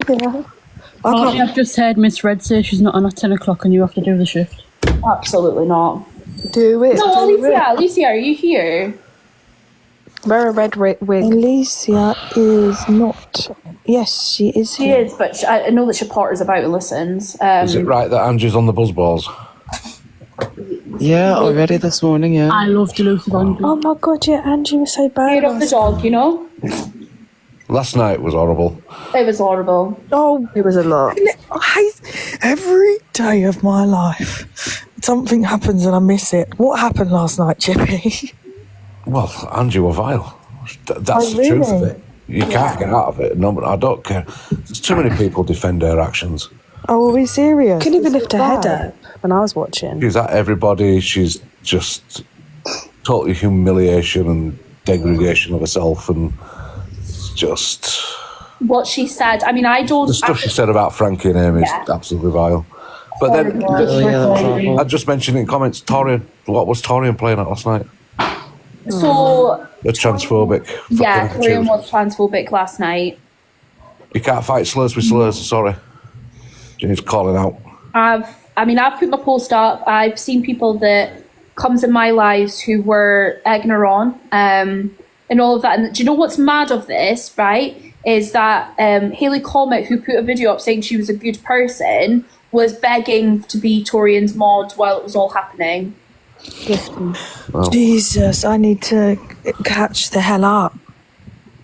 Yeah. I've just heard Miss Red say she's not on at 10 o'clock and you have to do the shift. Absolutely not. Do it. No, Alicia, are you here? Wear a red wig. Alicia is not. Yes, she is. She is, but I know that she potters about and listens. Is it right that Angie's on the buzzballs? Yeah, already this morning, yeah. I love Duluth Angie. Oh my god, yeah, Angie was so bad. Get off the dog, you know? Last night was horrible. It was horrible. Oh, It was a lot. every day of my life, something happens and I miss it. What happened last night, Chippy? Well, Angie were vile. That's the truth of it. You can't get out of it. No, I don't care. There's too many people defend her actions. Oh, are we serious? Couldn't even This lift is her head bad. up when I was watching. She's at everybody. She's just totally humiliation and degradation of herself, and it's just What she said, I mean, I don't... the stuff she said about Frankie and Amy is absolutely vile. But then, I just mentioned in comments, Taurian. What was Taurian playing at last night? So... The transphobic. Yeah, fucking Korean attitude. was transphobic last night. You can't fight slurs with slurs. Sorry, Jenny's calling out. I've put my post up. I've seen people that comes in my lives who were ignorant and all of that. And do you know what's mad of this, right? Is that Hayley Comet, who put a video up saying she was a good person, was begging to be Taurian's mod while it was all happening. Jesus, I need to catch the hell up.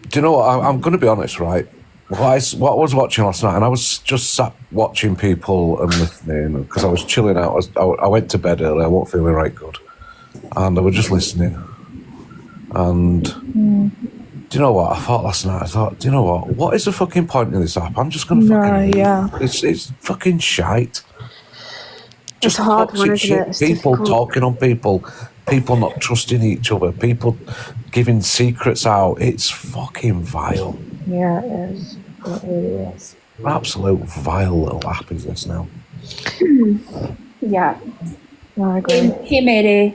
Do you know what? I'm going to be honest, right? What I was watching last night, and I was just sat watching people and listening because I was chilling out. I went to bed early. I wasn't feeling right good, and I was just listening. And do you know what? I thought last night. Do you know what? What is the fucking point in this app? I'm just going to fucking. yeah. It's fucking shite. Just It's hard, toxic isn't shit. it? It's People difficult. talking on people. People not trusting each other. People giving secrets out. It's fucking vile. Yeah, it is. It really is. Absolute vile little app is this now. Yeah. I agree. Hey, Mary.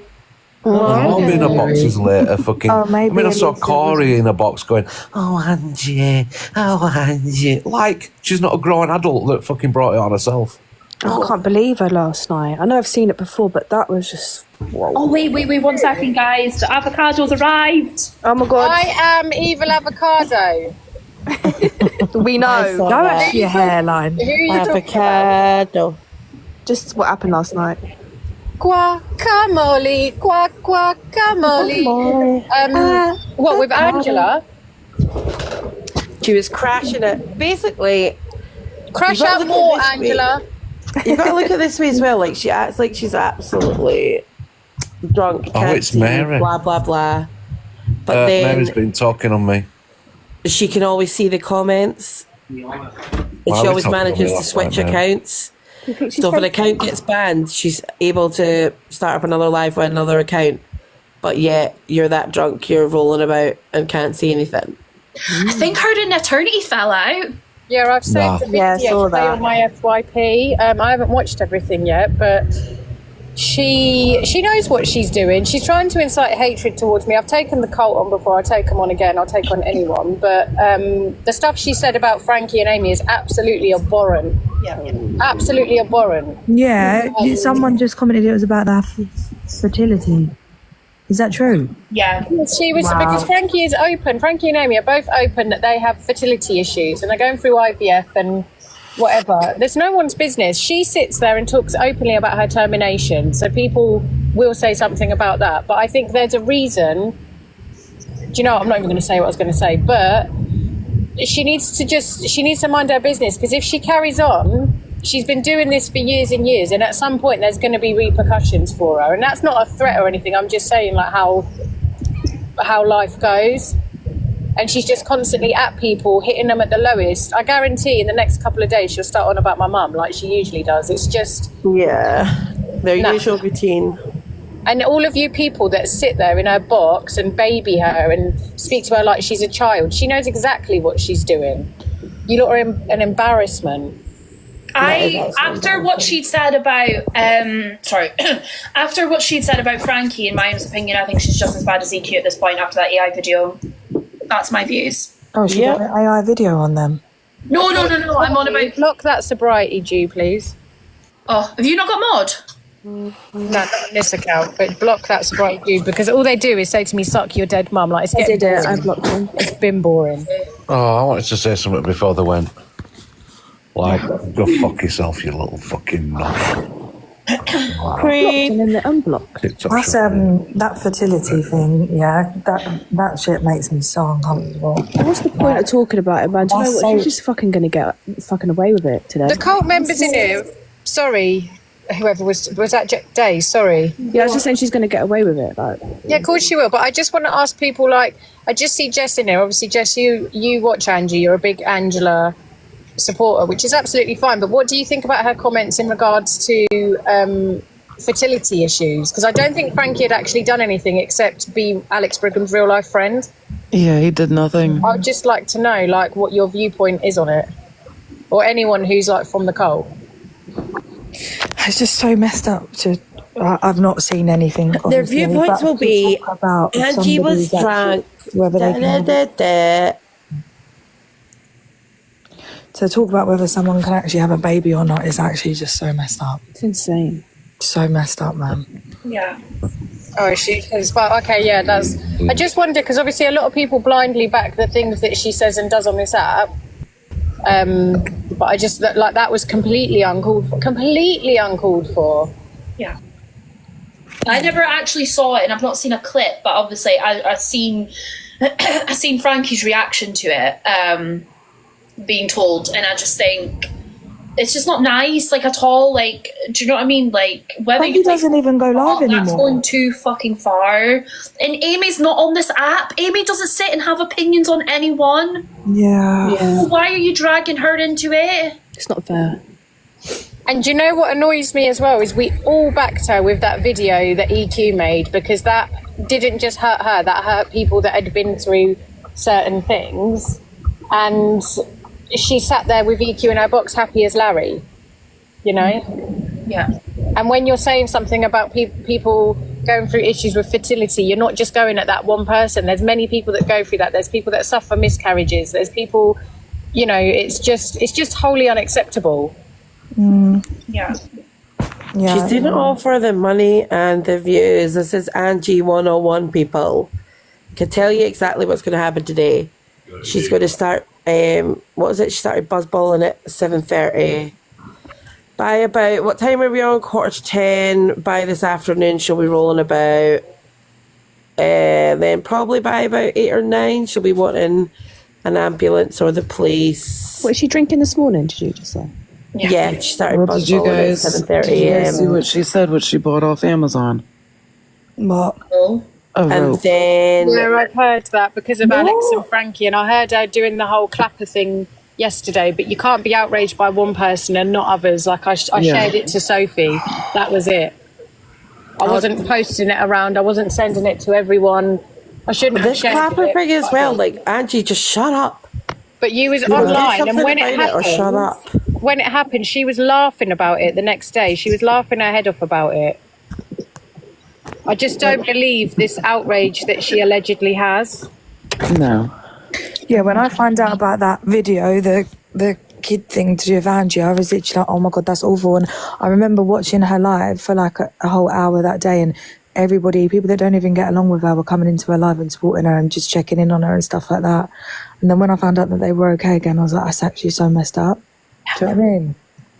I'll be in a boxes later. Fucking. Oh, maybe I mean, I saw Elisa Corey in a box going, "Oh, Angie, oh, Angie," like she's not a grown adult that fucking brought it on herself. I can't believe her last night. I know I've seen it before, but that was just... Whoa. Oh, wait, 1 second, guys. The avocado's arrived. Oh my god. I am evil avocado. We know. Don't actually your hairline. Who are you talking about? Avocado. Just what happened last night. Guacamole, guacamole. What, with Angela? She was crashing it. Basically, Crash You gotta out look more, at this Angela. you've got to look at this way as well. Like, she acts like she's absolutely drunk. Oh, can't it's see, Mary. Blah, blah, blah. But then Mary's been talking on me. she can always see the comments. And Why she are we always talking manages about to that switch right now? accounts. So if an account gets banned, she's able to start up another live with another account. But yet, you're that drunk, you're rolling about and can't see anything. I think her and attorney fell out. Yeah, I've saved the Yeah, I video saw to play that. on my FYP. I haven't watched everything yet, but she knows what she's doing. She's trying to incite hatred towards me. I've taken the cult on before. I'll take them on again. I'll take on anyone. But the stuff she said about Frankie and Amy is absolutely abhorrent. Yeah. Absolutely abhorrent. Yeah, someone just commented it was about that fertility. Is that true? Yeah. She was because Frankie is open. Frankie and Amy are both open that they have fertility issues and they're going through IVF and whatever. There's no one's business. She sits there and talks openly about her termination, so people will say something about that. But I think there's a reason. Do you know what? I'm not even going to say what I was going to say, but she needs to mind her business, because if she carries on, she's been doing this for years and years, and at some point there's going to be repercussions for her. And that's not a threat or anything. I'm just saying like how life goes. And she's just constantly at people, hitting them at the lowest. I guarantee in the next couple of days she'll start on about my mum like she usually does. It's just... Yeah, their usual routine. And all of you people that sit there in her box and baby her and speak to her like she's a child, she knows exactly what she's doing. You lot are an embarrassment. After what she'd said about after what she'd said about Frankie, in my honest opinion, I think she's just as bad as EQ at this point after that AI video. That's my views. Oh, she got an AI video on them. No, I'm on about... Block that sobriety due, please. Oh, have you not got mod? No, not on this account, but block that sobriety due, because all they do is say to me, suck your dead mum. Like, it's I getting did it. boring. I blocked him. It's been boring. Oh, I wanted to say something before they went. Like, go fuck yourself, you little fucking knob. Blocked and then they unblocked. That's that fertility thing. Yeah, that shit makes me so uncomfortable. What's the point of talking about it, man? Do you know what? She's just fucking gonna get fucking away with it today. The cult members in here, sorry, whoever was that Day? Sorry. Yeah, I was just saying she's gonna get away with it. Like, Yeah, of course she will. But I just want to ask people, like, I just see Jess in here. Obviously, Jess, you watch Angie. You're a big Angela supporter, which is absolutely fine. But what do you think about her comments in regards to fertility issues? Because I don't think Frankie had actually done anything except be Alex Brigham's real life friend. Yeah, he did nothing. I'd just like to know, like, what your viewpoint is on it, or anyone who's like from the cult. It's just so messed up. I've not seen anything. Their viewpoints will be about Angie was drunk. Whether they can to talk about whether someone can actually have a baby or not is actually just so messed up. it's insane. So messed up, man. Yeah. Oh, she is. Well, okay, yeah, that's. I just wonder, because obviously a lot of people blindly back the things that she says and does on this app. But I just like that was completely uncalled for. Completely uncalled for. Yeah. I never actually saw it, and I've not seen a clip, but obviously I've seen Frankie's reaction to it, being told, and I just think it's just not nice, like, at all. Like, do you know what I mean? Like, whether Frankie doesn't even go live anymore. That's going too fucking far. And Amy's not on this app. Amy doesn't sit and have opinions on anyone. Yeah. Why are you dragging her into it? It's not fair. And do you know what annoys me as well is we all backed her with that video that EQ made, because that didn't just hurt her, that hurt people that had been through certain things. And she sat there with EQ in her box, happy as Larry, you know? Yeah. And when you're saying something about people going through issues with fertility, you're not just going at that one person. There's many people that go through that. There's people that suffer miscarriages. There's people, you know, it's just wholly unacceptable. Yeah. She didn't offer the money and the views. This is Angie 101, people. I can tell you exactly what's going to happen today. She's going to start, what was it? She started buzzballing at 7:30. By about, what time are we on? 9:45. By this afternoon, she'll be rolling about. Then probably by about 8 or 9, she'll be wanting an ambulance or the police. What, is she drinking this morning, did you just say? Yeah, she started What did you buzzballing guys, at 7:30 did you guys see a.m. what she said, what she bought off Amazon? What? A And rope. then Yeah, I've heard that because of Alex and Frankie, and I heard her doing the whole clapper thing yesterday, but you can't be outraged by one person and not others. Like I shared it to Sophie. That was it. I wasn't posting it around. I wasn't sending it to everyone. I shouldn't have this shared clapper it. thing as well, like, Angie, just shut up. But you was Do online, and something when it about or happened, shut up. when it happened, she was laughing about it the next day. She was laughing her head off about it. I just don't believe this outrage that she allegedly has. No. Yeah, when I find out about that video, the kid thing to do with Angie, I was literally like, oh my God, that's awful. And I remember watching her live for like a whole hour that day, and everybody, people that don't even get along with her, were coming into her live and supporting her and just checking in on her and stuff like that. And then when I found out that they were okay again, I was like, that's actually so messed up. Do you know what I mean?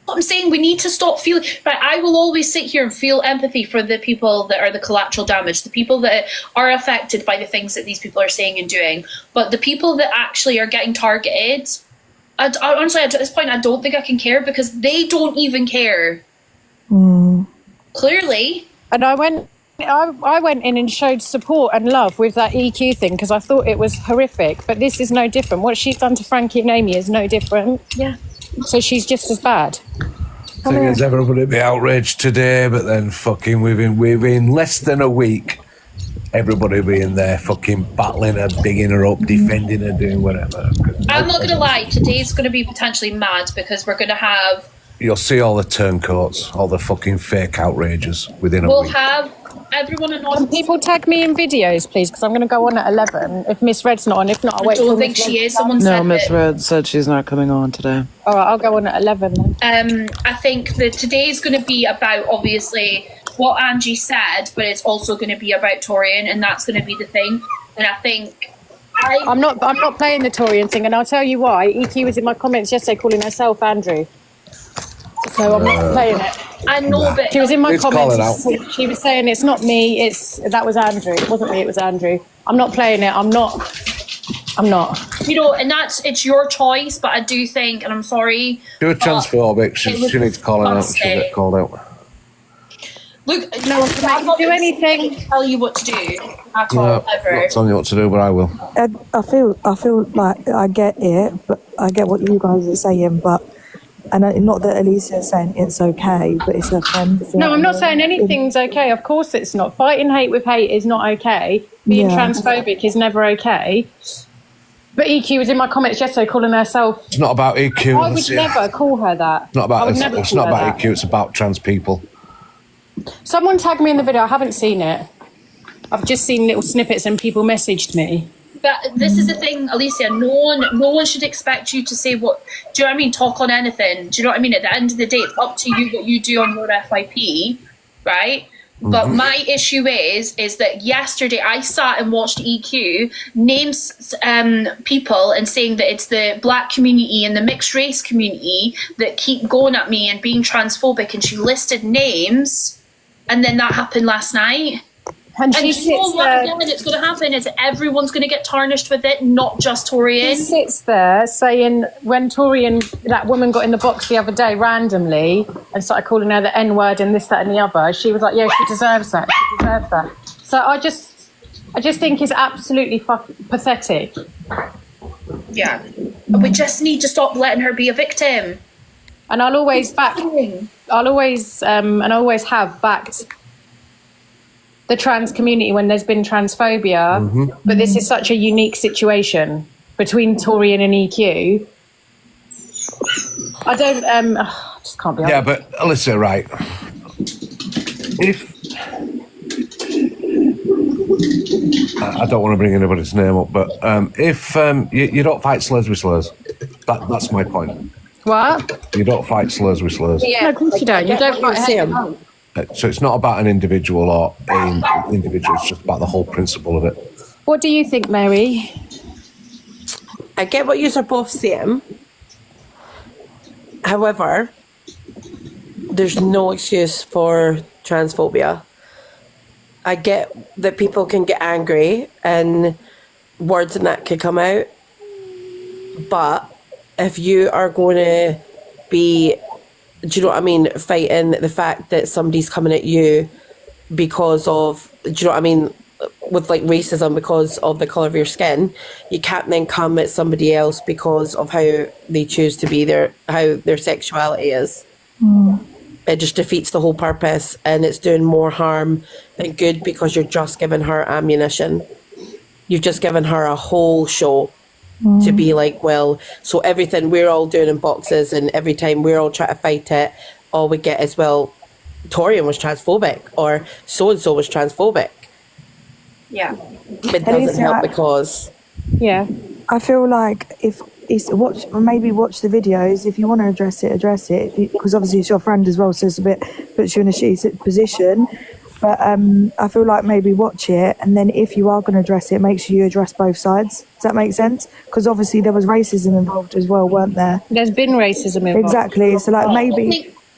I'm saying we need to stop feeling, right? I will always sit here and feel empathy for the people that are the collateral damage, the people that are affected by the things that these people are saying and doing. But the people that actually are getting targeted, I honestly, at this point, I don't think I can care, because they don't even care. Clearly. And I went in and showed support and love with that EQ thing, because I thought it was horrific. But this is no different. What she's done to Frankie and Amy is no different. Yeah. So she's just as bad. Thing is, everybody be outraged today, but then fucking within less than a week, everybody being there fucking battling her, bigging her up, defending her, doing whatever. I'm not going to lie, today's going to be potentially mad, because we're going to have you'll see all the turncoats, all the fucking fake outrages within a We'll week. have everyone Can anonymous. people tag me in videos, please? Because I'm going to go on at 11. If Miss Red's not on, if not, I'll I wait. don't till think Miss she Red's is. Someone No, said Miss that. Red said she's not coming on today. All right, I'll go on at 11 then. I think that today's going to be about obviously what Angie said, but it's also going to be about Taurian, and that's going to be the thing. And I think I'm not playing the Taurian thing, and I'll tell you why. EQ was in my comments yesterday calling herself Andrew. So I'm not playing it. I know, but She was in my Let's call it comments. out. She was saying it's not me. That was Andrew. It wasn't me. It was Andrew. I'm not playing it. I'm not. you know, and it's your choice. But I do think, and I'm sorry. You're transphobic. She needs to call it out. She'll disgusting. get called out. Look, No one can make you do anything. Tell you what to do at all, No, ever. not telling you what to do, but I will. I feel like I get it, but I get what you guys are saying, but not that Alicia's saying it's okay, but it's her friend. No, I'm not saying anything's okay. Of course it's not. Fighting hate with hate is not okay. Being transphobic is never okay. But EQ was in my comments yesterday calling herself. It's not about EQ. I would never call her that. It's not about. It's call not her about that. EQ. It's about trans people. Someone tagged me in the video. I haven't seen it. I've just seen little snippets and people messaged me. But this is the thing, Alicia. No one should expect you to say what. Do you know what I mean? Talk on anything. Do you know what I mean? At the end of the day, it's up to you what you do on your FYP, right? But my issue is that yesterday I sat and watched EQ names people and saying that it's the black community and the mixed race community that keep going at me and being transphobic, and she listed names, and then that happened last night. And she you know sits what there. again it's going to happen is everyone's going to get tarnished with it, not just She Taurian. sits there saying when that woman got in the box the other day randomly and started calling her the N-word and this, that and the other, she was like, yeah, she deserves that. She deserves that. So I just think it's absolutely pathetic. Yeah. We just need to stop letting her be a victim. And I'll always have backed the trans community when there's been transphobia, but this is such a unique situation between Taurian and EQ. I just can't be honest. Yeah, but Alyssa, right? If I don't want to bring anybody's name up, but if you don't fight slurs with slurs, that's my point. What? You don't fight slurs with slurs. No, of course you don't. You don't fight hate. So it's not about an individual or an individual, it's just about the whole principle of it. What do you think, Mary? I get what you're both saying. However, there's no excuse for transphobia. I get that people can get angry and words and that could come out. But if you are going to be, do you know what I mean, fighting the fact that somebody's coming at you because of, do you know what I mean, with like racism because of the colour of your skin, you can't then come at somebody else because of how they choose to be how their sexuality is. It just defeats the whole purpose, and it's doing more harm than good because you're just giving her ammunition. You've just given her a whole show to be like, well, so everything we're all doing in boxes and every time we're all trying to fight it, all we get is, well, Taurian was transphobic or so-and-so was transphobic. Yeah. It doesn't help because... Yeah. I feel like if it's watch the videos. If you want to address it, because obviously it's your friend as well, so it's a bit puts you in a shitty position. But I feel like maybe watch it, and then if you are going to address it, make sure you address both sides. Does that make sense? Because obviously there was racism involved as well, weren't there? There's been racism involved. Exactly. So like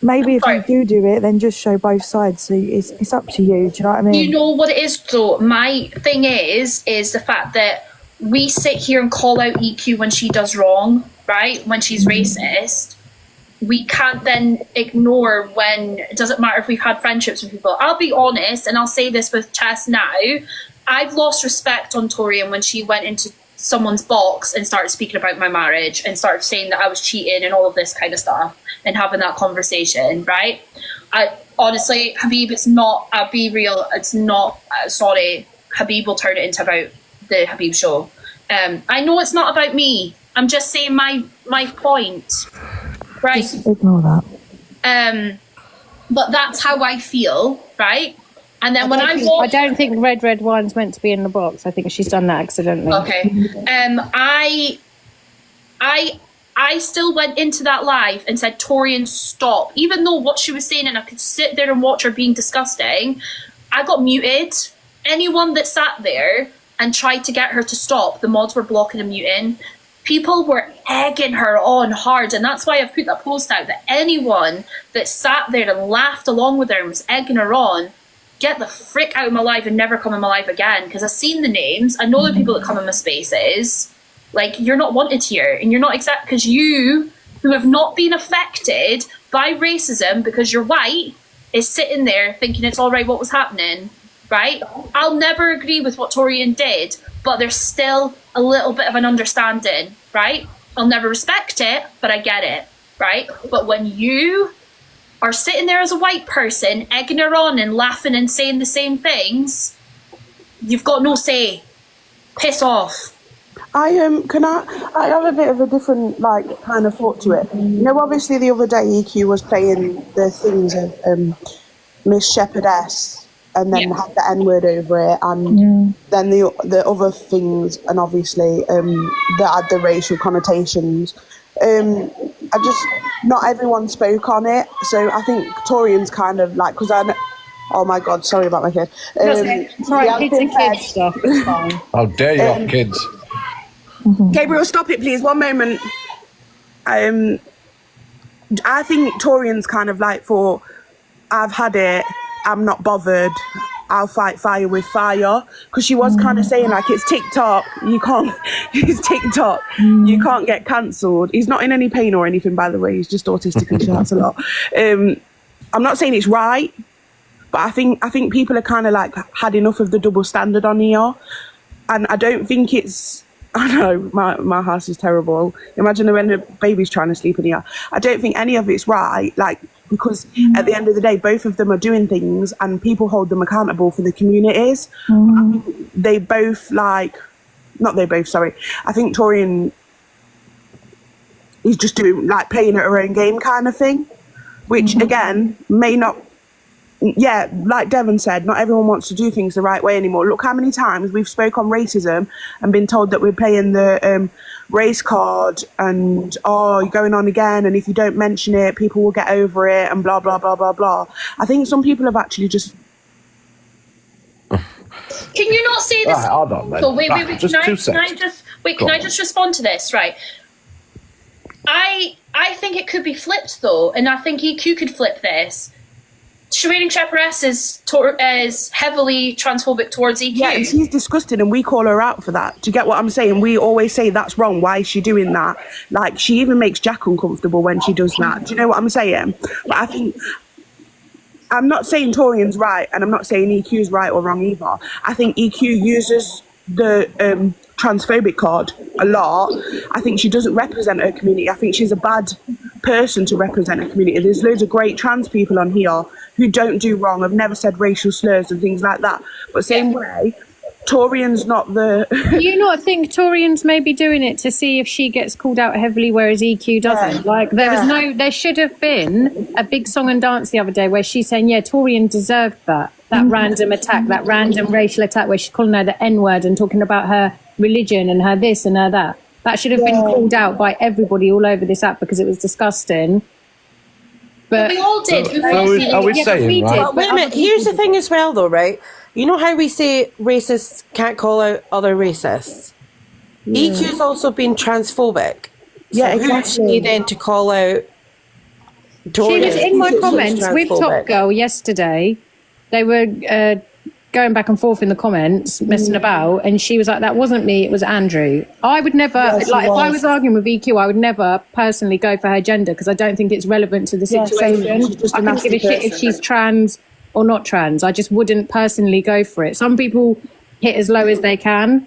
maybe if you do it, then just show both sides. So it's up to you. Do you know what I mean? You know what it is though? My thing is the fact that we sit here and call out EQ when she does wrong, right? When she's racist. We can't then ignore when it doesn't matter if we've had friendships with people. I'll be honest, and I'll say this with Chess now. I've lost respect on Taurian when she went into someone's box and started speaking about my marriage and started saying that I was cheating and all of this kind of stuff and having that conversation, right? I honestly, Habib, it's not, I'll be real, it's not, sorry, Habib will turn it into about the Habib show. I know it's not about me. I'm just saying my point. Right. Just ignore that. But that's how I feel, right? And then I don't think red wine's meant to be in the box. I think she's done that accidentally. Okay. I still went into that live and said, Taurian, stop. Even though what she was saying, and I could sit there and watch her being disgusting, I got muted. Anyone that sat there and tried to get her to stop, the mods were blocking and muting. People were egging her on hard, and that's why I've put that post out, that anyone that sat there and laughed along with her and was egging her on, get the frick out of my life and never come in my life again, because I've seen the names. I know the people that come in my spaces. Like, you're not wanted here, and you're not exact, because you, who have not been affected by racism because you're white, is sitting there thinking it's all right what was happening, right? I'll never agree with what Taurian did, but there's still a little bit of an understanding, right? I'll never respect it, but I get it, right? But when you are sitting there as a white person, egging her on and laughing and saying the same things, you've got no say. Piss off. I have a bit of a different kind of thought to it. You know, obviously the other day EQ was playing the things of Miss Shepherdess, and then had the N-word over it, and then the other things, and obviously that had the racial connotations. Not everyone spoke on it, so I think Taurian's kind of like, because oh my god, sorry about my kid. It's right, kids and kids stuff, it's fine. How dare you have kids? Gabriel, stop it, please. 1 moment. I think Taurian's kind of like, for I've had it, I'm not bothered, I'll fight fire with fire, because she was kind of saying like, it's TikTok, you can't get cancelled. He's not in any pain or anything, by the way, he's just autistic and shouts a lot. I'm not saying it's right, but I think people are kind of like had enough of the double standard on here, and I don't think it's, I know my house is terrible. Imagine when the baby's trying to sleep in here. I don't think any of it's right, like, because at the end of the day, both of them are doing things and people hold them accountable for the communities. They both I think Taurian is just doing, like, playing at her own game kind of thing, which again may not, like Devon said, not everyone wants to do things the right way anymore. Look how many times we've spoke on racism and been told that we're playing the race card, and you're going on again, and if you don't mention it, people will get over it, and blah blah blah blah blah. I think some people have actually just. Can you not say this? Right, hold on, then. So wait, Just can I just respond to this? Right. I think it could be flipped though, and I think EQ could flip this. Shredding Shepherdess is heavily transphobic towards EQ. Yeah, and she's disgusting, and we call her out for that. Do you get what I'm saying? We always say that's wrong. Why is she doing that? Like, she even makes Jack uncomfortable when she does that. Do you know what I'm saying? But I think, I'm not saying Taurian's right, and I'm not saying EQ's right or wrong either. I think EQ uses the transphobic card a lot. I think she doesn't represent her community. I think she's a bad person to represent her community. There's loads of great trans people on here who don't do wrong, have never said racial slurs and things like that. But same way, Taurian's not the... Do you not think Taurian's maybe doing it to see if she gets called out heavily, whereas EQ doesn't? Like, there should have been a big song and dance the other day where she's saying, yeah, Taurian deserved that random attack, that random racial attack where she's calling her the N-word and talking about her religion and her this and her that. That should have been called out by everybody all over this app because it was disgusting. But we all did. Are we saying, right? But wait a minute, here's the thing as well though, right? You know how we say racists can't call out other racists? EQ's also been transphobic. Yeah, so exactly. Who's she then to call out Taurian? She was in my comments with Top Girl yesterday. They were going back and forth in the comments, messing about, and she was like, that wasn't me, it was Andrew. I would never, if I was arguing with EQ, I would never personally go for her gender because I don't think it's relevant to the situation. I don't give a shit if she's trans or not trans. I just wouldn't personally go for it. Some people hit as low as they can.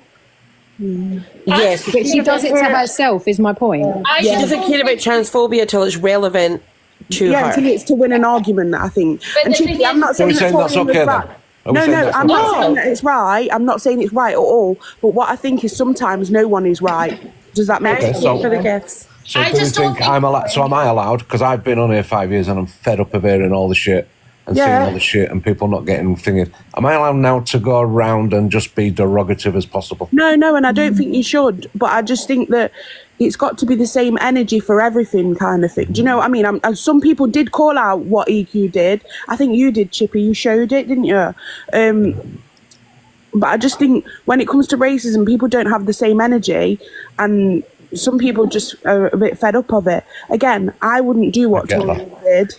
Yes, but she does it to herself, is my point. She doesn't care about transphobia till it's relevant to her. Until it's to win an argument, I think. And truthfully, I'm not saying that's okay then. No, I'm not saying that it's right. I'm not saying it's right at all. But what I think is sometimes no one is right. Does that make sense? For the gifts. So I do you just don't think I'm allowed? So am I allowed? Because I've been on here 5 years and I'm fed up of hearing all the shit and seeing all the shit and people not getting thinking. Am I allowed now to go around and just be derogative as possible? No, and I don't think you should. But I just think that it's got to be the same energy for everything, kind of thing. Do you know what I mean? Some people did call out what EQ did. I think you did, Chippy. You showed it, didn't you? But I just think when it comes to racism, people don't have the same energy, and some people just are a bit fed up of it. Again, I wouldn't do what Taurian did.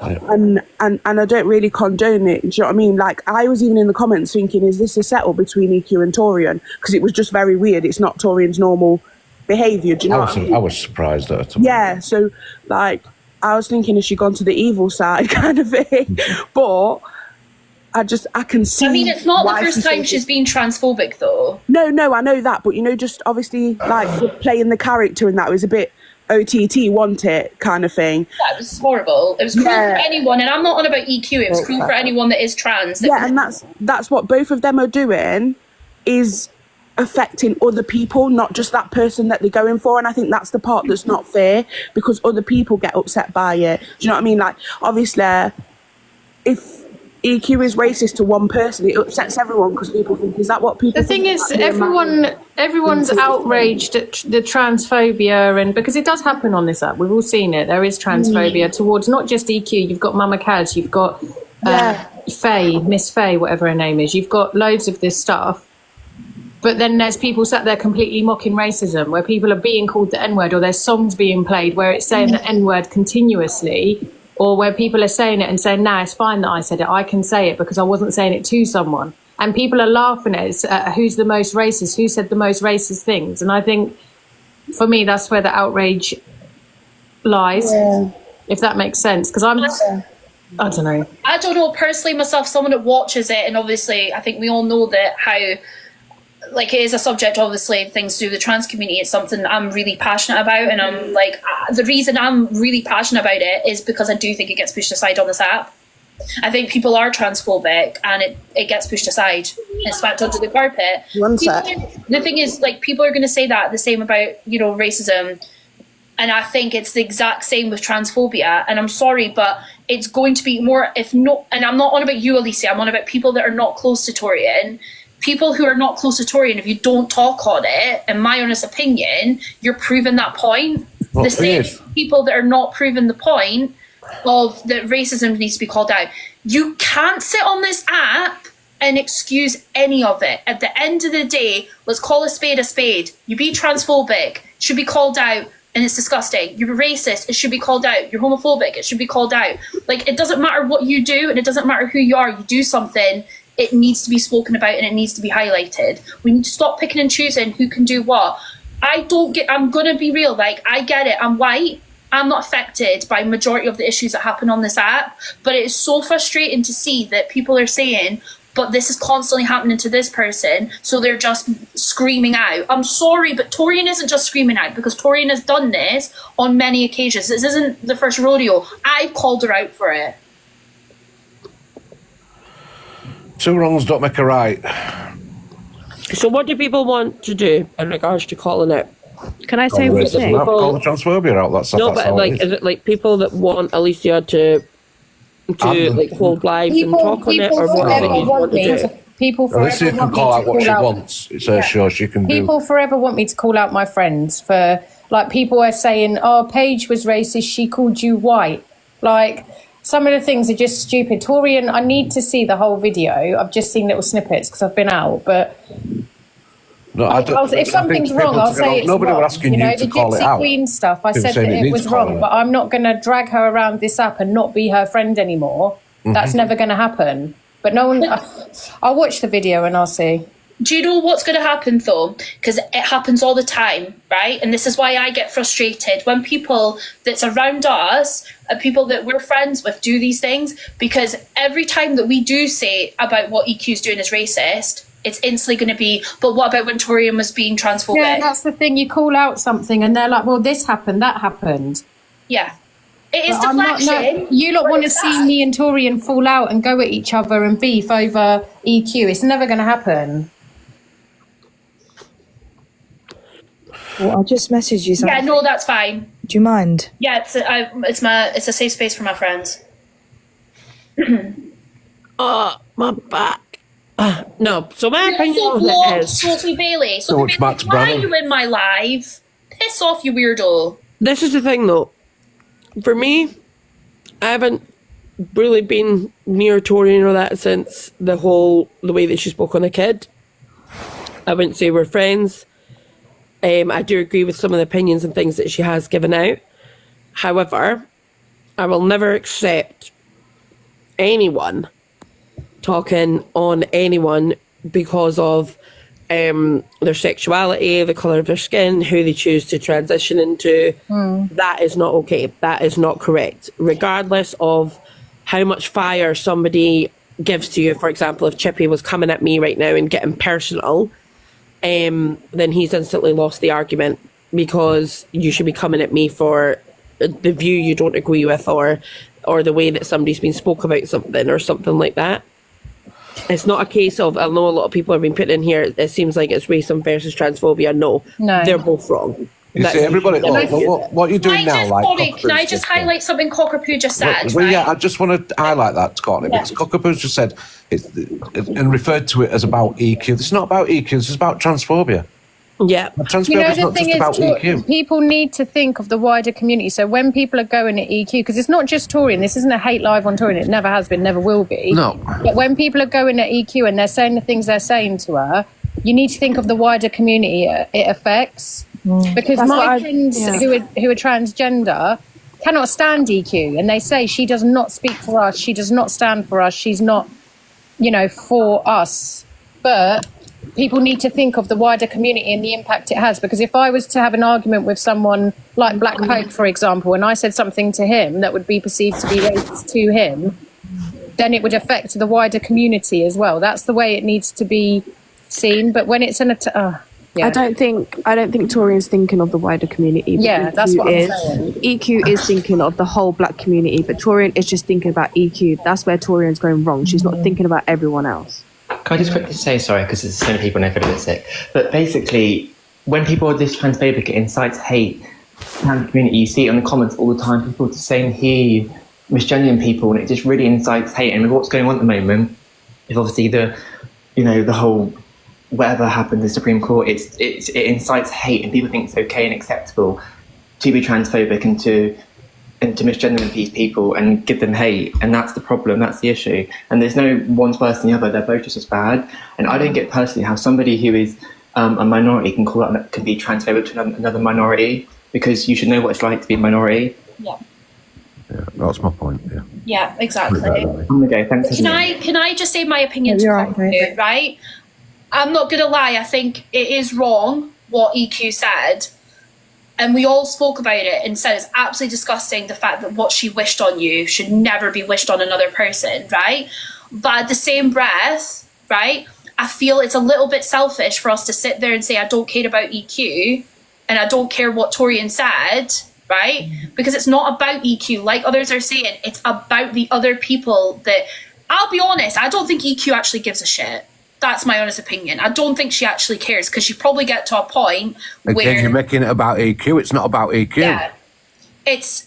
And I don't really condone it. Do you know what I mean? Like, I was even in the comments thinking, is this a settle between EQ and Taurian? Because it was just very weird. It's not Taurian's normal behaviour. Do you know what I mean? I was surprised at it. Yeah, so, like, I was thinking, has she gone to the evil side kind of thing? But I can see. I mean, it's not the first time she's been transphobic, though. No, I know that. But, you know, just obviously, like, playing the character and that was a bit OTT, want it kind of thing. That was horrible. It was cruel for anyone, and I'm not on about EQ. It was cruel for anyone that is trans. And that's what both of them are doing, is affecting other people, not just that person that they're going for. And I think that's the part that's not fair, because other people get upset by it. Do you know what I mean? Like, obviously, if EQ is racist to one person, it upsets everyone, because people think, is that what people The thing is, everyone's outraged at the transphobia, and because it does happen on this app, we've all seen it. There is transphobia towards not just EQ. You've got Mama Kaz, you've got Faye, Miss Faye, whatever her name is. You've got loads of this stuff. But then there's people sat there completely mocking racism, where people are being called the N-word, or there's songs being played where it's saying the N-word continuously, or where people are saying it and saying, nah, it's fine that I said it. I can say it because I wasn't saying it to someone. And people are laughing at it, who's the most racist, who said the most racist things. And I think, for me, that's where the outrage lies, if that makes sense. Because I don't know. I don't know, personally, myself, someone that watches it, and obviously I think we all know that how, like, it is a subject, obviously, things to do with the trans community. It's something I'm really passionate about, and I'm like, the reason I'm really passionate about it is because I do think it gets pushed aside on this app. I think people are transphobic, and it gets pushed aside and swept under the carpet. The thing is, like, people are going to say that the same about, you know, racism, and I think it's the exact same with transphobia. And I'm sorry, but it's going to be more, if not, and I'm not on about you, Alicia, I'm on about people that are not close to Taurian. People who are not close to Taurian, if you don't talk on it, in my honest opinion, you're proving that point. The same people that are not proving the point of that racism needs to be called out. You can't sit on this app and excuse any of it. At the end of the day, let's call a spade a spade. You be transphobic, it should be called out, and it's disgusting. You're racist, it should be called out. You're homophobic, it should be called out. Like, it doesn't matter what you do, and it doesn't matter who you are. You do something, it needs to be spoken about, and it needs to be highlighted. We need to stop picking and choosing who can do what. I'm gonna be real, like, I get it, I'm white, I'm not affected by majority of the issues that happen on this app, but it is so frustrating to see that people are saying, but this is constantly happening to this person, so they're just screaming out. I'm sorry, but Taurian isn't just screaming out, because Taurian has done this on many occasions. This isn't the first rodeo. I've called her out for it. Two wrongs don't make a right. So what do people want to do in regards to calling it? Can I say one thing? Call the transphobia out. That's like, is it like people that want Alicia to like hold lives and talk on it, or what want me to do? People forever Alicia can call out what she wants. It's her show. She can do. People forever want me to call out my friends for, like, people are saying, "Oh, Paige was racist. She called you white." Like, some of the things are just stupid. Taurian, I need to see the whole video. I've just seen little snippets because I've been out, but. No, if something's wrong, I'll say it's nobody wrong. was asking you to call it out. The Gypsy Queen stuff, I said that it was wrong, but I'm not going to drag her around this app and not be her friend anymore. That's never going to happen. But no one, I'll watch the video and I'll see. Do you know what's going to happen, though? Because it happens all the time, right? And this is why I get frustrated when people that's around us, people that we're friends with, do these things. Because every time that we do say about what EQ's doing is racist, it's instantly going to be, but what about when Taurian was being transphobic? Yeah, that's the thing. You call out something and they're like, well, this happened, that happened. Yeah. It is deflection. You lot want to see me and Taurian fall out and go at each other and beef over EQ. It's never going to happen. Well, I'll just message you something. Yeah, no, that's fine. Do you mind? Yeah, it's a safe space for my friends. Oh, my back. No, so my You're opinion so on blocked, it is... Sophie Bailey. So Sophie much Bailey, Max why are Brannan. you in my live? Piss off, you weirdo. This is the thing, though. For me, I haven't really been near Taurian or that since the way that she spoke on the kid. I wouldn't say we're friends. I do agree with some of the opinions and things that she has given out. However, I will never accept anyone talking on anyone because of their sexuality, the colour of their skin, who they choose to transition into. That is not okay. That is not correct. Regardless of how much fire somebody gives to you, for example, if Chippy was coming at me right now and getting personal, then he's instantly lost the argument, because you should be coming at me for the view you don't agree with, or the way that somebody's been spoke about something or something like that. It's not a case of, I know a lot of people have been putting in here, it seems like it's racism versus transphobia. No, they're both wrong. You see, everybody, what you're doing now, like... Can I just highlight something Cockapoo just said? Well, yeah, I just want to highlight that, Courtney, because Cockapoo's just said, and referred to it as about EQ. This is not about EQ, this is about transphobia. Yeah. Transphobia is not just about EQ. People need to think of the wider community. So when people are going at EQ, because it's not just Taurian, this isn't a hate live on Taurian, it never has been, never will be. No. But when people are going at EQ and they're saying the things they're saying to her, you need to think of the wider community it affects. Because my friends who are transgender cannot stand EQ, and they say she does not speak for us, she does not stand for us, she's not, for us. But people need to think of the wider community and the impact it has, because if I was to have an argument with someone like Black Pope, for example, and I said something to him that would be perceived to be racist to him, then it would affect the wider community as well. That's the way it needs to be seen. But when it's an I don't think Taurian's thinking of the wider community. Yeah, that's what I'm saying. EQ is thinking of the whole black community, but Taurian is just thinking about EQ. That's where Taurian's going wrong. She's not thinking about everyone else. Can I just quickly say, sorry, because there's so many people and I feel a bit sick, but basically, when people are this transphobic, it incites hate. Trans community, you see it in the comments all the time, people just saying he, misgendering people, and it just really incites hate. And with what's going on at the moment, if obviously the whole whatever happened in the Supreme Court, it incites hate, and people think it's okay and acceptable to be transphobic and to misgender these people and give them hate. And that's the problem, that's the issue. And there's no one's worse than the other, they're both just as bad. And I don't get personally how somebody who is a minority can be transphobic to another minority, because you should know what it's like to be a minority. Yeah. Yeah, that's my point, Yeah, exactly. Okay, thanks. Can I just say my opinion right? I'm not going to lie, I think it is wrong what EQ said. And we all spoke about it and said it's absolutely disgusting, the fact that what she wished on you should never be wished on another person, right? But at the same breath, right, I feel it's a little bit selfish for us to sit there and say, I don't care about EQ and I don't care what Taurian said, right? Because it's not about EQ. Like others are saying, it's about the other people that, I'll be honest, I don't think EQ actually gives a shit. That's my honest opinion. I don't think she actually cares, because you probably get to a point where... Again, you're making it about EQ. It's not about EQ. Yeah. It's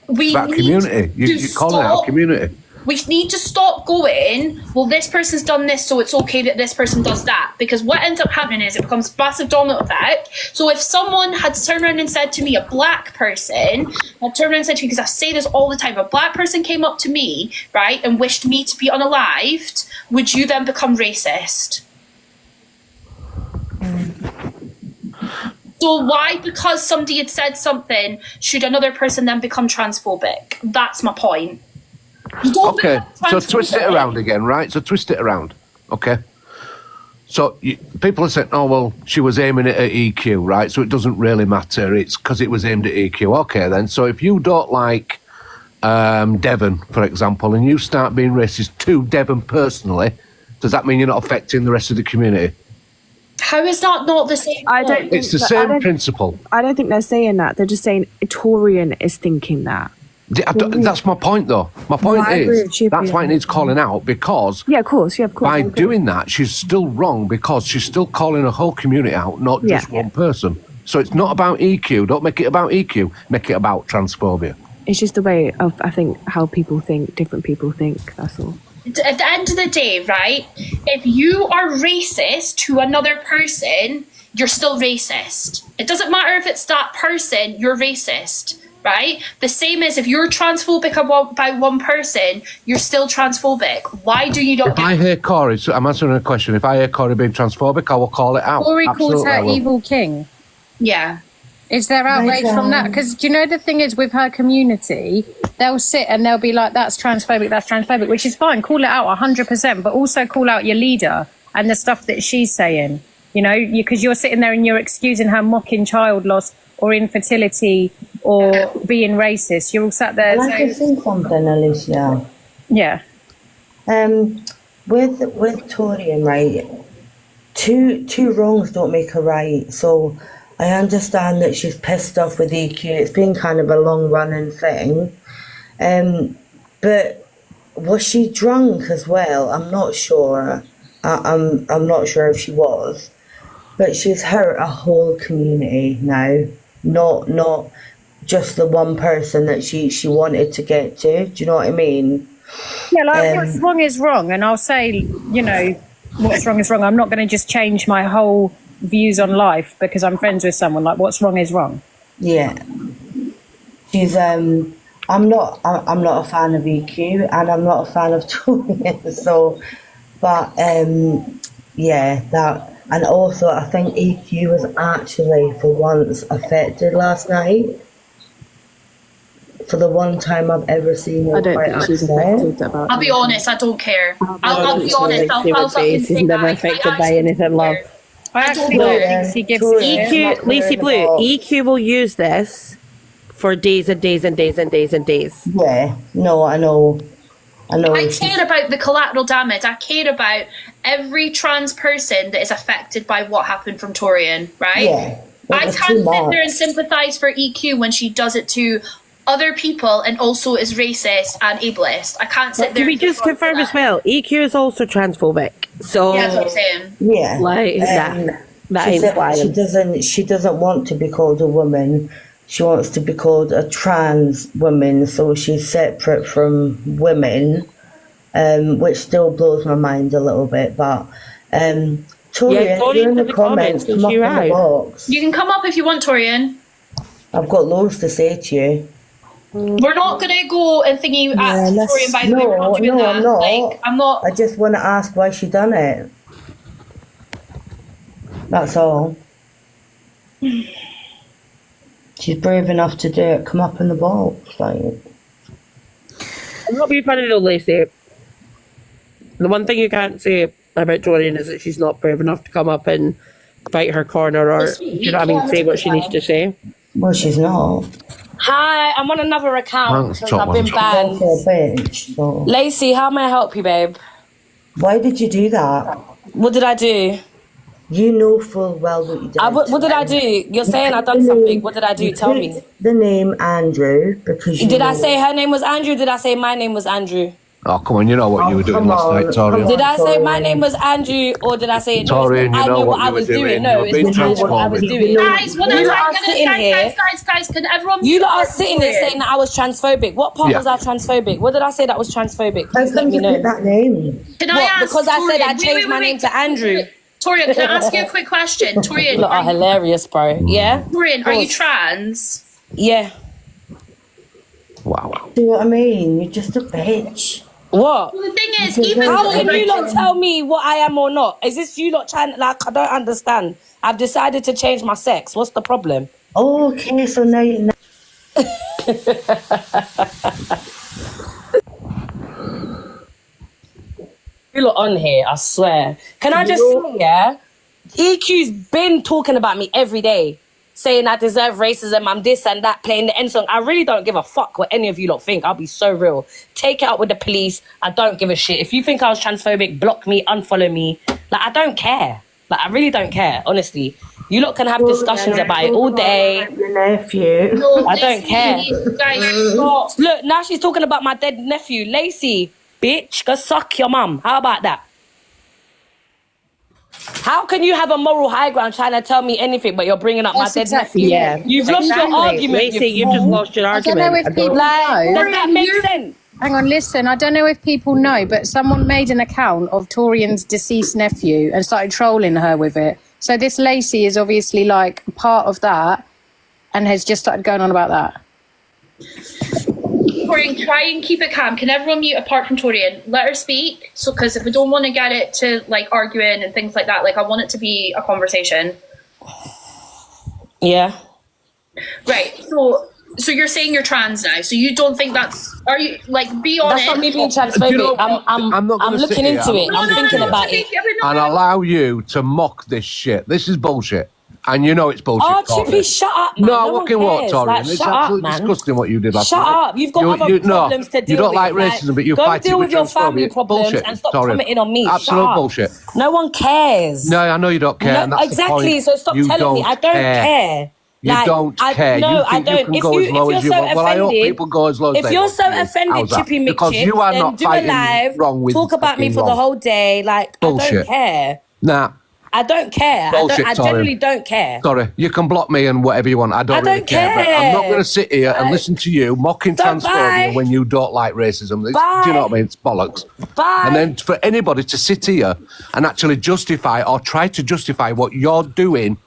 about community. You're calling it a community. We need to stop going, well, this person's done this, so it's okay that this person does that. Because what ends up happening is it becomes passive domino effect. So if someone had turned around and said to me, a black person, had turned around and said to me, because I say this all the time, if a black person came up to me, right, and wished me to be unalived, would you then become racist? So why, because somebody had said something, should another person then become transphobic? That's my point. Okay, so twist it around again, right? So twist it around, okay? So people are saying, oh, well, she was aiming it at EQ, right? So it doesn't really matter. It's because it was aimed at EQ. Okay, then. So if you don't like Devon, for example, and you start being racist to Devon personally, does that mean you're not affecting the rest of the community? How is that not the same? It's the same principle. I don't think they're saying that. They're just saying Taurian is thinking that. That's my point, though. My point is that's why it needs calling out, because of course, by doing that, she's still wrong, because she's still calling a whole community out, not just one person. So it's not about EQ. Don't make it about EQ. Make it about transphobia. It's just the way of, I think, how people think, different people think, that's all. At the end of the day, right, if you are racist to another person, you're still racist. It doesn't matter if it's that person, you're racist, right? The same as if you're transphobic by one person, you're still transphobic. Why do you not If I hear Corey, so I'm answering a question. If I hear Corey being transphobic, I will call it out. Corey calls Absolutely, I her will. evil king. Yeah. Is there outrage from that? Because do you know the thing is with her community, they'll sit and they'll be like, that's transphobic, which is fine. Call it out 100%, but also call out your leader and the stuff that she's saying. You know, because you're sitting there and you're excusing her mocking child loss or infertility or being racist. You're all sat there. Can I just say something, Alicia? Yeah. With Taurian, right? Two wrongs don't make a right. So I understand that she's pissed off with EQ. It's been kind of a long running thing. But was she drunk as well? I'm not sure. I'm not sure if she was. But she's hurt a whole community now. Not just the one person that she wanted to get to. Do you know what I mean? Yeah, like what's wrong is wrong. And I'll say, you know, what's wrong is wrong. I'm not going to just change my whole views on life because I'm friends with someone. Like, what's wrong is wrong. Yeah. She's I'm not a fan of EQ and I'm not a fan of Taurian. So, but yeah, that. And also, I think EQ was actually, for once, affected last night. For the one time I've ever seen her quite upset. I'll be honest, I don't care. I'll be honest, I'll fucking say She's never that. affected by anything, love. I actually don't think she gives EQ, Lacey Blue, EQ will use this for days and days and days and days and days. Yeah, no, I know. I care about the collateral damage. I care about every trans person that is affected by what happened from Taurian, right? Yeah, I can't sit there and sympathise for EQ when she does it to other people and also is racist and ableist. I can't sit there. Can we just confirm as well? EQ is also transphobic. So yeah, that's what I'm saying. Yeah, like that ain't flying. She doesn't want to be called a woman. She wants to be called a trans woman, so she's separate from women, which still blows my mind a little bit. But Taurian, you're in the comments, come up in the box. You can come up if you want, Taurian. I've got loads to say to you. We're not going to go and thingy at Taurian, by the way. We're not doing that. I'm not. Like, I'm not. I just want to ask why she done it. That's all. She's brave enough to do it. Come up in the box, like. I'm not being funny though, Lacey. The one thing you can't say about Taurian is that she's not brave enough to come up and fight her corner or, you know what I mean, say what she needs to say. Well, she's not. Hi, I'm on another account because I've been banned. Bitch, so. Lacey, how may I help you, babe? Why did you do that? What did I do? You know full well what you did. What did I do? You're saying I done something. What did I do? Tell me. The name Andrew because you did I say her name was Andrew? Did I say my name was Andrew? Oh, come on, you know what you were doing last night, Taurian. Did I say my name was Andrew or did I say it? Taurian, I knew what I was doing. No, it's not what I was doing. Guys, can everyone? You lot are sitting there saying that I was transphobic. What part was I transphobic? What did I say that was transphobic? Please let me know. That name. Can I ask? Because I said I changed my name to Andrew. Taurian, can I ask you a quick question? Taurian, you lot are hilarious, bro. Yeah. Taurian, are you trans? Yeah. Wow. Do you know what I mean? You're just a bitch. What? Well, the thing is, even how can you lot tell me what I am or not? Is this you lot trying? Like, I don't understand. I've decided to change my sex. What's the problem? Oh, okay, so now you know. You lot on here, I swear. Can I just say, yeah? EQ's been talking about me every day, saying I deserve racism, I'm this and that, playing the end song. I really don't give a fuck what any of you lot think. I'll be so real. Take it out with the police. I don't give a shit. If you think I was transphobic, block me, unfollow me. Like, I don't care. Like, I really don't care, honestly. You lot can have discussions about it all day. Your nephew. No, I don't care. Guys, stop. Look, now she's talking about my dead nephew, Lacey. Bitch, go suck your mum. How about that? How can you have a moral high ground trying to tell me anything, but you're bringing up my dead nephew? Yeah. You've lost your argument. Lacey, you've just lost your I argument. don't know if people know. Does that make sense? Hang on, listen, I don't know if people know, but someone made an account of Taurian's deceased nephew and started trolling her with it. So this Lacey is obviously like part of that and has just started going on about that. Taurian, try and keep it calm. Can everyone mute apart from Taurian? Let her speak. So, because if we don't want to get it to like arguing and things like that, like I want it to be a conversation. Yeah. Right. So you're saying you're trans now. So you don't think that's? Are you like? Be honest. That's not me being transphobic. You know, I'm not gonna looking sit into here. it. I'm thinking about it. And allow you to mock this shit. This is bullshit. And you know it's bullshit. Oh, Courtney. Chippy, shut up, man. No, No fucking one what, cares. Taurian? Like, It's shut up, absolutely man. disgusting what you did last Shut night. up. You've got other problems to deal you don't with. like racism, but you go fight it deal with with your family transphobia. problems Bullshit, and stop Taurian. commenting on me. Absolute Shut up. bullshit. No one cares. No, I know you don't care. No, and that's exactly. The point. So stop You telling me. I don't care. You don't care. No, you I think don't. You can If go as low you're as you so want. Well, I hope offended, people go as low as if they you're want so to. offended, How's that? Chippy Because McChips, you are then not do a fighting live, wrong with talk about me fucking for the wrong. whole day. Like, I Bullshit. don't care. Nah. I don't care. Bullshit, I Taurian. genuinely don't care. Sorry, you can block me and whatever you want. I don't really care. But I'm not going to sit here and listen to you mocking transphobia when you don't like racism. Do you know what I mean? It's bollocks. Bye. And then for anybody to sit here and actually justify or try to justify what you're doing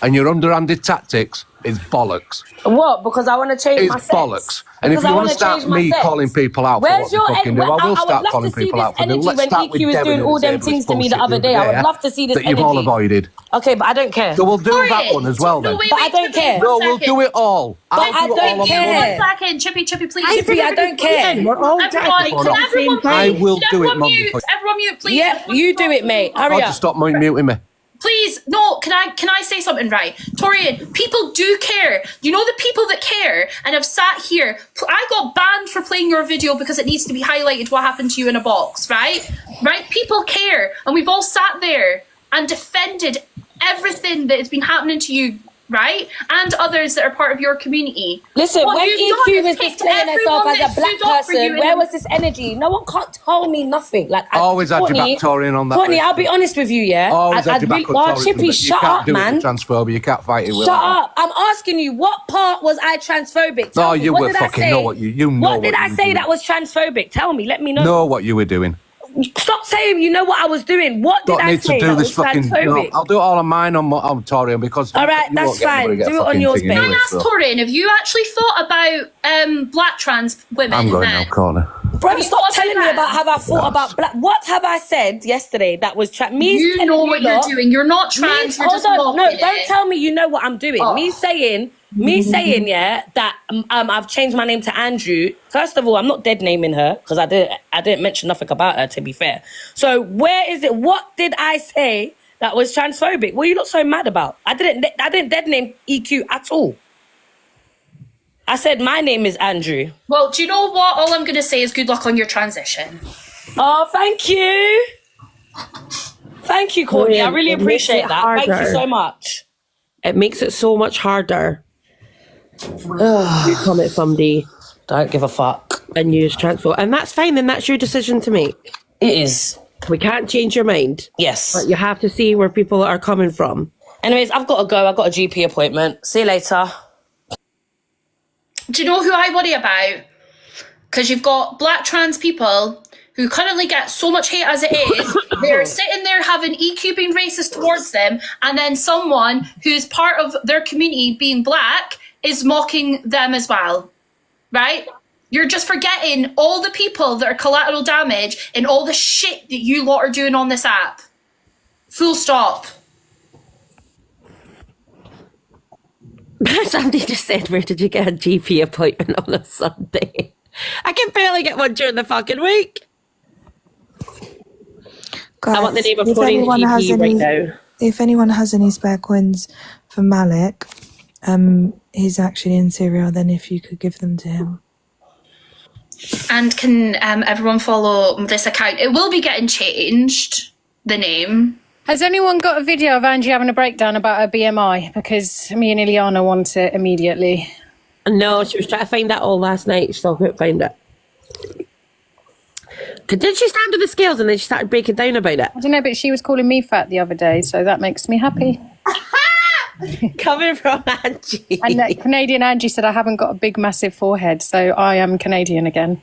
and your underhanded tactics is bollocks. What? Because I want to change my It's sex. bollocks. And if Because you I want to wanna start change my me sex. calling people out Where's for what your they fucking do, I will would start love calling to see people this out for it. energy Let's when start with EQ was Devin doing and all them David's things to me the bullshit other day. I would there love to see this that you've all energy. avoided. Okay, but I don't care. So we'll do that one as well then. No, wait, But I don't care. No, we'll do it all. But I'll I do it don't all on care. my own. 1 second, Chippy, please. Chippy, I don't care. We're all Everyone, technically can on the everyone same please? I will Can do it, everyone Mum, mute? before- Everyone mute, please. Yeah, you do it, mate. Hurry I'll up. just stop muting me. Please, no, can I say something right? Taurian, people do care. You know the people that care and have sat here. I got banned for playing your video because it needs to be highlighted what happened to you in a box, right? Right? People care. And we've all sat there and defended everything that has been happening to you, right? And others that are part of your community. Listen, What when you've done EQ is was picked displaying herself everyone as that a black stood up for you person, in where a- was this energy? No one can't tell me nothing. Like, Always had your Courtney, back, Taurian, on that. Courtney, list. I'll be honest with you, yeah? Always had your back on Oh, Taurian, Chippy, but shut you can't up, do man. it with transphobia. You can't fight it with Shut that. up. I'm asking you, what part was I transphobic? Tell me, you what were did I fucking say? know what you know What did I you say were that was transphobic? Tell me, let me know. Know what you were doing. Stop saying you know what I was doing. What did Don't I need say to do that this was fucking. transphobic? I'll do it all on mine on Taurian because. All right, you that's won't get anybody fine. to get a Do it on fucking yours, thing babe. Can I anyway, ask so. Taurian, have you actually thought about black trans women? I'm going now, corner. Bro, Have you stop thought telling about me that? about how I thought about black. What have I said yesterday that was me? You telling know what you're lot- doing. You're not trans. You're hold just on, no, mocking don't it. tell me you know what I'm doing. Oh. Me saying, yeah, that I've changed my name to Andrew. First of all, I'm not dead naming her because I didn't mention nothing about her. To be fair, so where is it? What did I say that was transphobic? What are you not so mad about? I didn't dead name EQ at all. I said my name is Andrew. Well, do you know what? All I'm going to say is good luck on your transition. Oh, thank you. Thank you, Courtney. I really It makes appreciate it that. Thank you harder. so much. It makes it so much harder. You come at somebody, don't give a fuck, and use transport, and that's fine. Then that's your decision to make. It is. We can't change your mind. Yes, but you have to see where people are coming from. Anyways, I've got to go. I've got a GP appointment. See you later. Do you know who I worry about? Because you've got black trans people who currently get so much hate as it is. They're sitting there having EQ being racist towards them, and then someone who's part of their community being black is mocking them as well, right? You're just forgetting all the people that are collateral damage and all the shit that you lot are doing on this app. Full stop. Somebody just said, where did you get a GP appointment on a Sunday? I can barely get one during the fucking week. Guys, I want the name of if Courtney's anyone has GP right any- now. If anyone has any spare coins for Malik, he's actually in Syria, then if you could give them to him. And can everyone follow this account? It will be getting changed, the name. Has anyone got a video of Angie having a breakdown about her BMI? Because me and Ileana want it immediately. No, she was trying to find that all last night. She still couldn't find it. Did she stand on the scales and then she started breaking down about it? I don't know, but she was calling me fat the other day, so that makes me happy. Coming from Angie. And Canadian Angie said I haven't got a big, massive forehead, so I am Canadian again.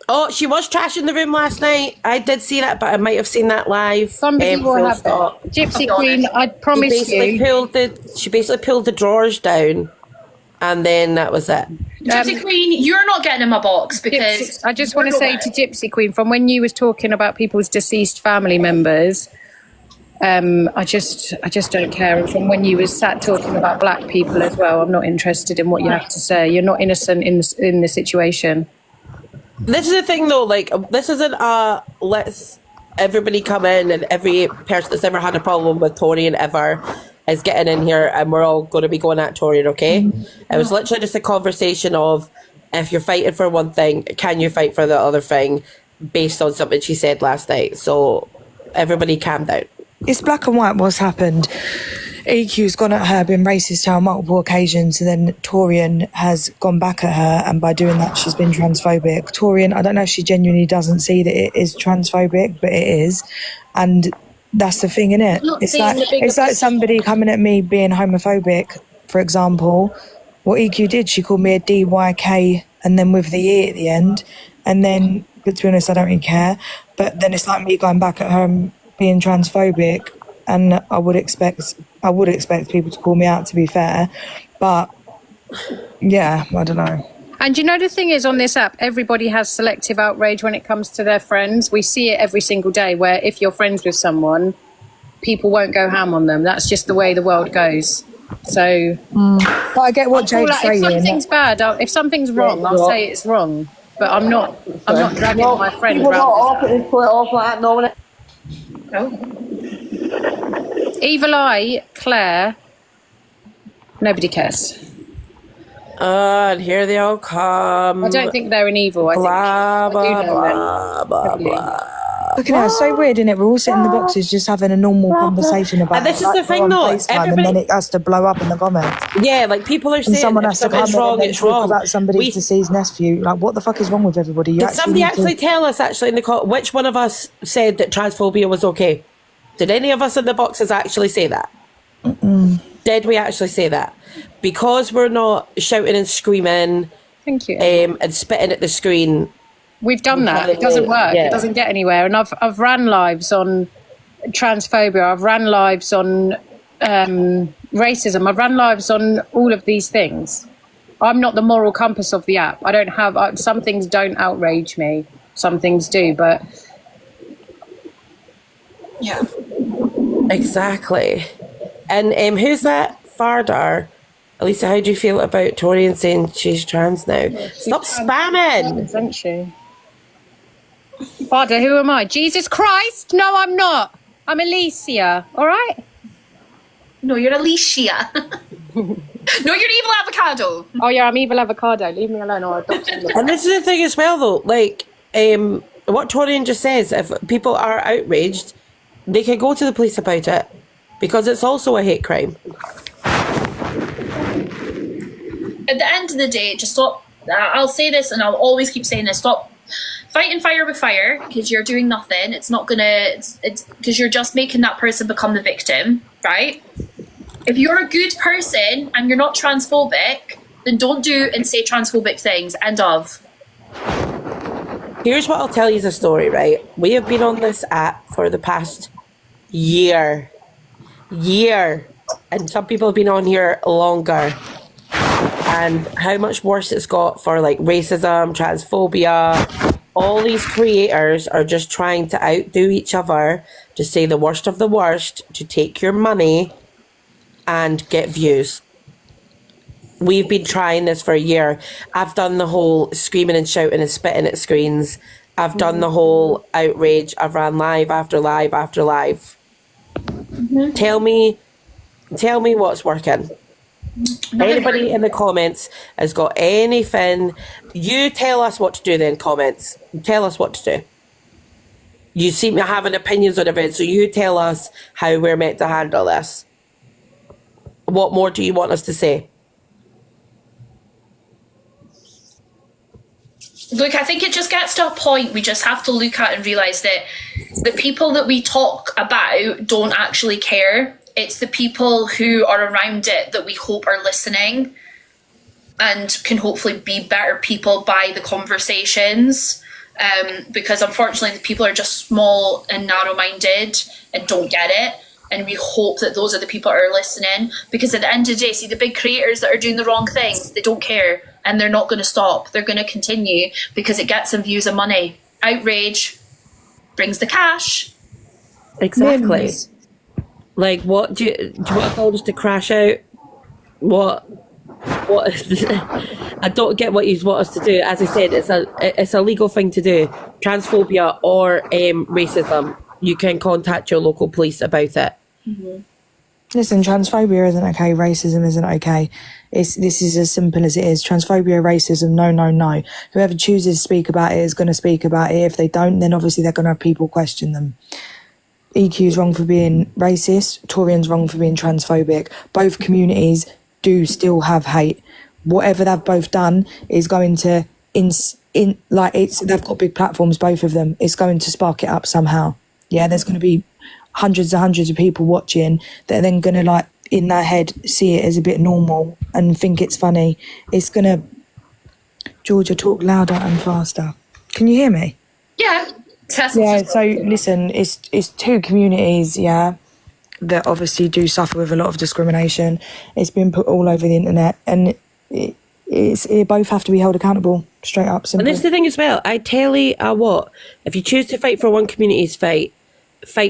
Oh, she was trashing the room last night. I did see that, but I might have seen that live. Somebody will have it. Gypsy Queen, I promise she basically pulled the drawers down, and then that was it. Gypsy Queen, you're not getting in my box because I just want to say to Gypsy Queen, from when you was talking about people's deceased family members, I just don't care. And from when you was sat talking about black people as well, I'm not interested in what you have to say. You're not innocent in the situation. This is the thing, though. Like, this isn't let's everybody come in and every person that's ever had a problem with Taurian ever is getting in here and we're all going to be going at Taurian, okay? It was literally just a conversation of, if you're fighting for one thing, can you fight for the other thing based on something she said last night? So everybody calm down. It's black and white what's happened. EQ's gone at her, been racist to her on multiple occasions, and then Taurian has gone back at her, and by doing that she's been transphobic. Taurian, I don't know if she genuinely doesn't see that it is transphobic, but it is. And that's the thing, innit? It's like somebody coming at me being homophobic, for example. What EQ did, she called me a DYK and then with the E at the end. And then, but to be honest, I don't really care. But then it's like me going back at her and being transphobic, and I would expect people to call me out, to be fair. But yeah, I don't know. And you know, the thing is, on this app, everybody has selective outrage when it comes to their friends. We see it every single day, where if you're friends with someone, people won't go ham on them. That's just the way the world goes. So but I get what Jake's saying. If something's bad, if something's wrong, I'll say it's wrong. But I'm not dragging my friend around. Evil Eye, Claire, nobody cares. And here they all come. I don't think they're an evil. Blah, blah. Look at that, it's so weird, isn't it? We're all sitting in the boxes just having a normal conversation about and this it, is the thing, though. And then it has to blow up in the comments. Yeah, like people are saying, and someone has to come wrong, and talk about somebody's deceased nephew. Like, what the fuck is wrong with everybody? Did somebody actually tell us, in the call, which one of us said that transphobia was okay? Did any of us in the boxes actually say that? Did we actually say that? Because we're not shouting and screaming, thank you, and spitting at the screen. We've done that. It doesn't work. Yeah. It doesn't get anywhere. And I've ran lives on transphobia. I've ran lives on racism. I've ran lives on all of these things. I'm not the moral compass of the app. I don't have some things don't outrage me. Some things do, but yeah, exactly. And who's that? Fardar. Elisa, how do you feel about Taurian saying she's trans now? Stop spamming! Isn't she? Father, who am I? Jesus Christ! No, I'm not. I'm Alicia. All right? No, you're Alicia. No, you're evil avocado. Oh yeah, I'm evil avocado. Leave me alone, or I'll adopt you. And this is the thing as well, though. Like, what Taurian just says, if people are outraged, they can go to the police about it, because it's also a hate crime. At the end of the day, just stop. I'll say this, and I'll always keep saying this: stop fighting fire with fire, because you're doing nothing. It's not gonna. It's because you're just making that person become the victim, right? If you're a good person and you're not transphobic, then don't do and say transphobic things. End of. Here's what I'll tell you the story, right? We have been on this app for the past year, and some people have been on here longer. And how much worse it's got for like racism, transphobia. All these creators are just trying to outdo each other, to say the worst of the worst, to take your money and get views. We've been trying this for a year. I've done the whole screaming and shouting and spitting at screens. I've done the whole outrage. I've ran live after live after live. Tell me what's working. Anybody in the comments has got anything, you tell us what to do then, comments. Tell us what to do. You seem to have opinions on it, so you tell us how we're meant to handle this. What more do you want us to say? Look, I think it just gets to a point we just have to look at and realise that the people that we talk about don't actually care. It's the people who are around it that we hope are listening and can hopefully be better people by the conversations. Because unfortunately, the people are just small and narrow-minded and don't get it. And we hope that those are the people that are listening. Because at the end of the day, see, the big creators that are doing the wrong things, they don't care. And they're not going to stop. They're going to continue because it gets them views and money. Outrage brings the cash. Exactly. Wins. Like, what do you want us all just to crash out? What I don't get what you want us to do. As I said, it's a legal thing to do. Transphobia or racism. You can contact your local police about it. Mm-hmm. Listen, transphobia isn't okay. Racism isn't okay. This is as simple as it is. Transphobia, racism, no. Whoever chooses to speak about it is going to speak about it. If they don't, then obviously they're going to have people question them. EQ's wrong for being racist. Taurian's wrong for being transphobic. Both communities do still have hate. Whatever they've both done is going to they've got big platforms, both of them. It's going to spark it up somehow. Yeah, there's going to be hundreds and hundreds of people watching that are then going to in their head see it as a bit normal and think it's funny. It's going to... Georgia, talk louder and faster. Can you hear me? Yeah. Yeah, so listen, it's two communities, yeah, that obviously do suffer with a lot of discrimination. It's been put all over the internet, and it both have to be held accountable, straight up, simple. And this is the thing as well. I tell you what, if you choose to fight for one community's fight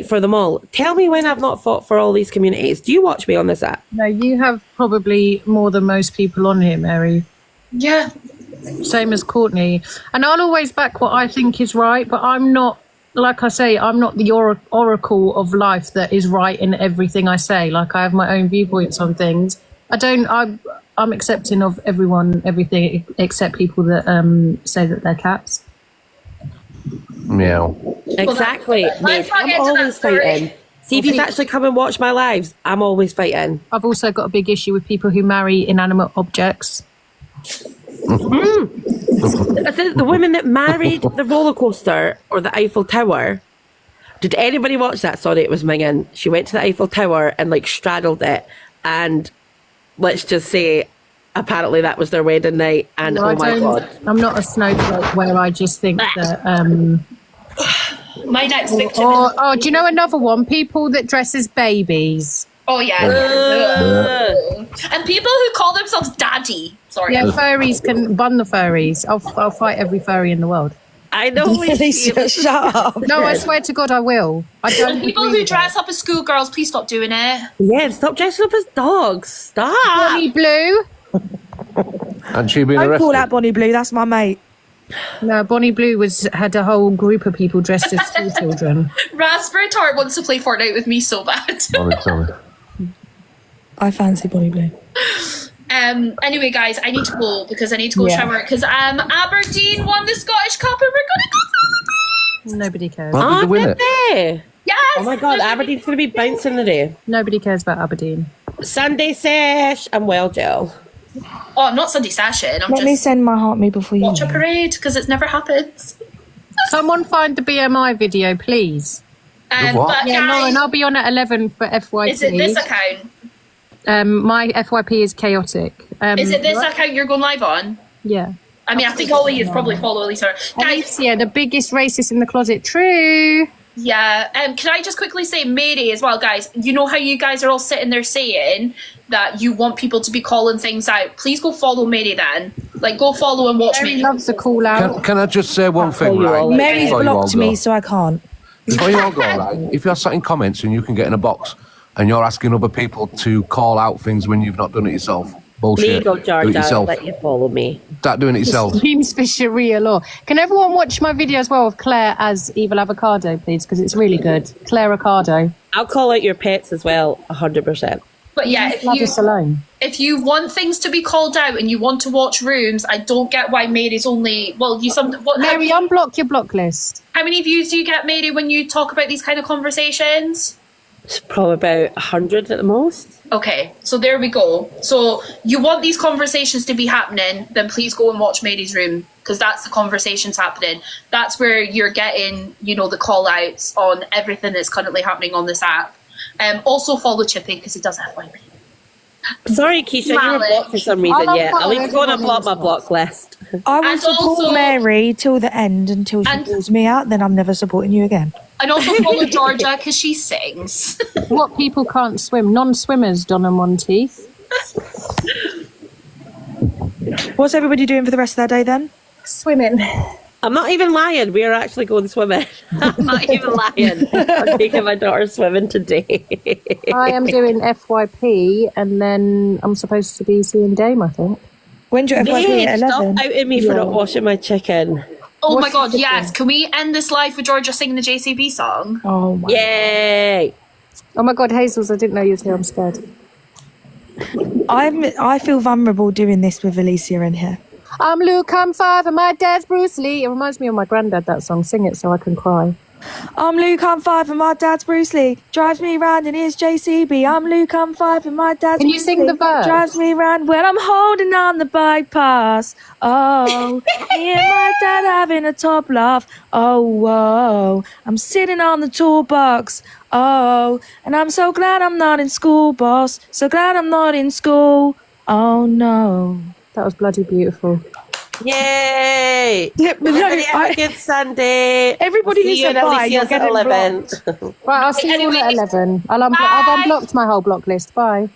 for them all. Tell me when I've not fought for all these communities. Do you watch me on this app? No, you have probably more than most people on here, Mary. Yeah. Same as Courtney. And I'll always back what I think is right, but I'm not, like I say, I'm not the oracle of life that is right in everything I say. Like, I have my own viewpoints on things. I'm accepting of everything, except people that say that they're cats. Meow. Exactly. I'm always fighting. See, if you actually come and watch my lives, I'm always fighting. I've also got a big issue with people who marry inanimate objects. I said the women that married the roller coaster or the Eiffel Tower. Did anybody watch that? Sorry, it was Mingin. She went to the Eiffel Tower and straddled it, and let's just say, apparently that was their wedding night. And Well, oh my god, I'm not a snowflake where I just think that. My next victim. Do you know another one? People that dress as babies. Oh yeah. And people who call themselves daddy. Sorry. Yeah, furries can bun the furries. I'll fight every furry in the world. I know. Shut up. No, I swear to God, I will. And people who dress up as schoolgirls, please stop doing it. Yeah, stop dressing up as dogs. Stop. Bonnie Blue. And she being Don't arrested. call that Bonnie Blue. That's my mate. No, Bonnie Blue had a whole group of people dressed as school children. Raspberry Tart wants to play Fortnite with me so bad. I fancy Bonnie Blue. Anyway, guys, I need to go because I need to go shower because Aberdeen won the Scottish Cup and we're gonna go. Nobody cares. Well, did they win it? Yes. Oh my god, Aberdeen's gonna be bouncing today. Nobody cares about Aberdeen. Sunday sesh. I'm well, Jill. Oh, not Sunday session. Let me send my heart me before you watch a parade because it never happens. Someone find the BMI video, please. But Yeah, guys, Lauren, I'll be on at 11 for FYP. is it this account? My FYP is chaotic. Is it this account you're going live on? Yeah. I mean, I think all of you probably follow Lisa. Guys, Alicia, the biggest racist in the closet. True. yeah. Can I just quickly say, Mary, as well, guys? You know how you guys are all sitting there saying that you want people to be calling things out? Please go follow Mary then. Go follow and watch Mary me. loves the call out. Can I just say one thing, right? Mary's before you all blocked go? me, so I can't. Before you all go, right? If you're sat in comments and you can get in a box and you're asking other people to call out things when you've not done it yourself, bullshit. Legal, Do it Georgia. yourself. Let you follow me. Start doing it yourself. Seems for Sharia law. Can everyone watch my video as well of Claire as Evil Avocado, please? Because it's really good. Claire Avocado. I'll call out your pets as well, 100%. But yeah, Leave us alone. if you want things to be called out and you want to watch rooms, I don't get why Mary's only. Well, Mary, unblock your block list. How many views do you get, Mary, when you talk about these kind of conversations? It's probably about 100 at the most. Okay, so there we go. So you want these conversations to be happening, then please go and watch Mary's Room, because that's the conversations happening. That's where you're getting, you know, the call outs on everything that's currently happening on this app. Also follow Chippy because he does FYP. Sorry, Keisha, you were blocked for some reason. Yeah, I'll even go and block my block list. I will And support also- Mary till the end until she calls me out. Then I'm never supporting you again. And also follow Georgia because she sings. What people can't swim? Non-swimmers, Donna Monteith. What's everybody doing for the rest of their day then? Swimming. I'm not even lying. We are actually going swimming. I'm not even lying. I'm taking my daughter swimming today. I am doing FYP, and then I'm supposed to be seeing Dame, I think. When's your FYP at 11? Stop outing me for not washing my chicken. Oh my god, yes. Can we end this live with Georgia singing the JCB song? Oh my Yay! Oh my god, Hazels, I didn't know you was here. I'm scared. I feel vulnerable doing this with Alicia in here. I'm Luke, I'm 5, and my dad's Bruce Lee. It reminds me of my granddad, that song. Sing it so I can cry. I'm Luke, I'm 5, and my dad's Bruce Lee. Drives me round in his JCB. I'm Luke, I'm 5, and my dad's Can you Bruce sing Lee. the verse? Drives me round when I'm holding on the bypass. Oh, me and my dad having a top laugh. Oh, whoa, I'm sitting on the toolbox. Oh, and I'm so glad I'm not in school, boss. So glad I'm not in school. Oh, no. That was bloody beautiful. Yay! Yeah, but no, Have a good Sunday. Everybody See who you said and bye, Alicia's you're at getting 11. Right, I'll see you all at 11. I've unblocked my whole block list. Bye.